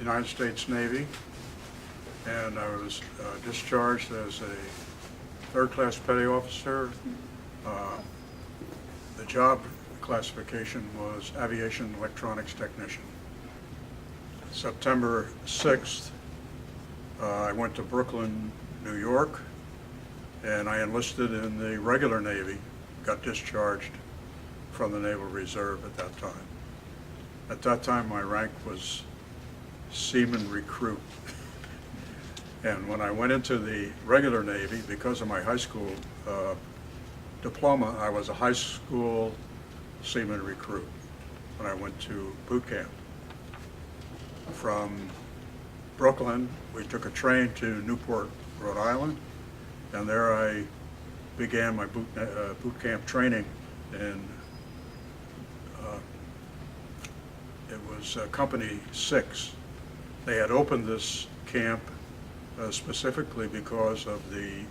United States Navy, and I was discharged as a third-class petty officer. The job classification was aviation electronics technician. September 6th, I went to Brooklyn, New York, and I enlisted in the regular Navy, got discharged from the Naval Reserve at that time. At that time, my rank was Seaman Recruit. And when I went into the regular Navy, because of my high school diploma, I was a high school Seaman Recruit when I went to boot camp. From Brooklyn, we took a train to Newport, Rhode Island, and there I began my boot camp training. And it was Company 6. They had opened this camp specifically because of the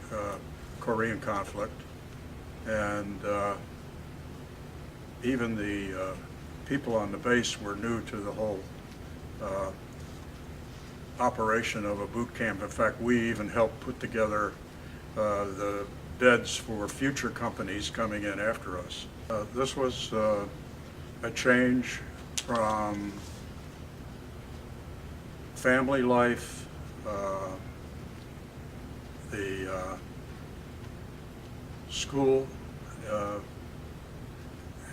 Korean conflict, and even the people on the base were new to the whole operation of a boot camp. In fact, we even helped put together the beds for future companies coming in after us. This was a change from family life, the school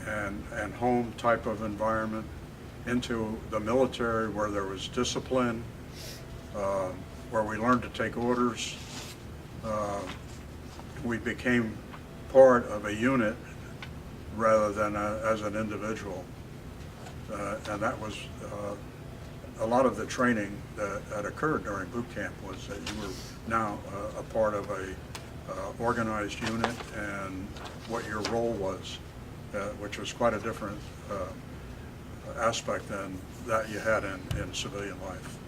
and home type of environment, into the military where there was discipline, where we learned to take orders. We became part of a unit rather than as an individual. And that was a lot of the training that occurred during boot camp, was that you were now a part of a organized unit, and what your role was, which was quite a different aspect than that you had in civilian life.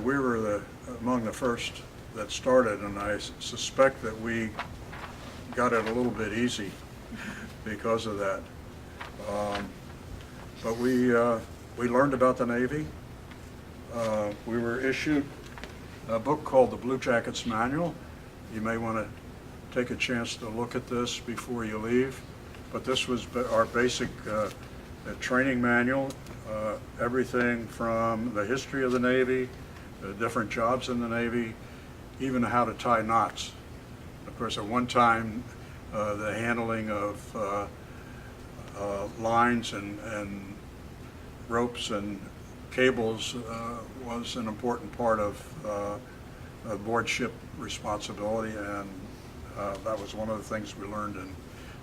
We were among the first that started, and I suspect that we got it a little bit easy because of that. But we learned about the Navy. We were issued a book called the Blue Jackets Manual. You may want to take a chance to look at this before you leave. But this was our basic training manual, everything from the history of the Navy, the different jobs in the Navy, even how to tie knots. Of course, at one time, the handling of lines and ropes and cables was an important part of board ship responsibility, and that was one of the things we learned in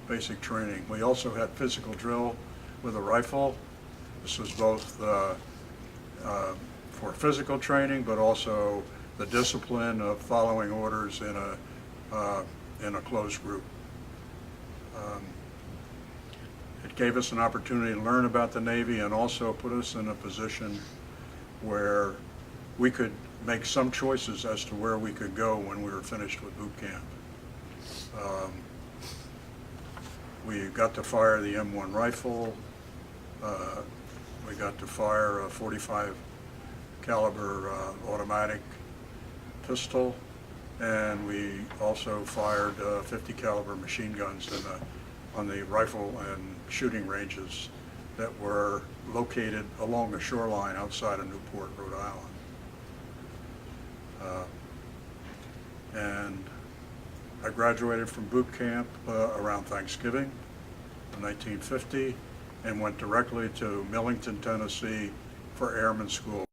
basic training. We also had physical drill with a rifle. This was both for physical training, but also the discipline of following orders in a closed group. It gave us an opportunity to learn about the Navy, and also put us in a position where we could make some choices as to where we could go when we were finished with boot camp. We got to fire the M1 rifle. We got to fire a 45 caliber automatic pistol, and we also fired 50 caliber machine guns on the rifle and shooting ranges that were located along the shoreline outside of Newport, Rhode Island. And I graduated from boot camp around Thanksgiving in 1950, and went directly to Millington, Tennessee for airman school.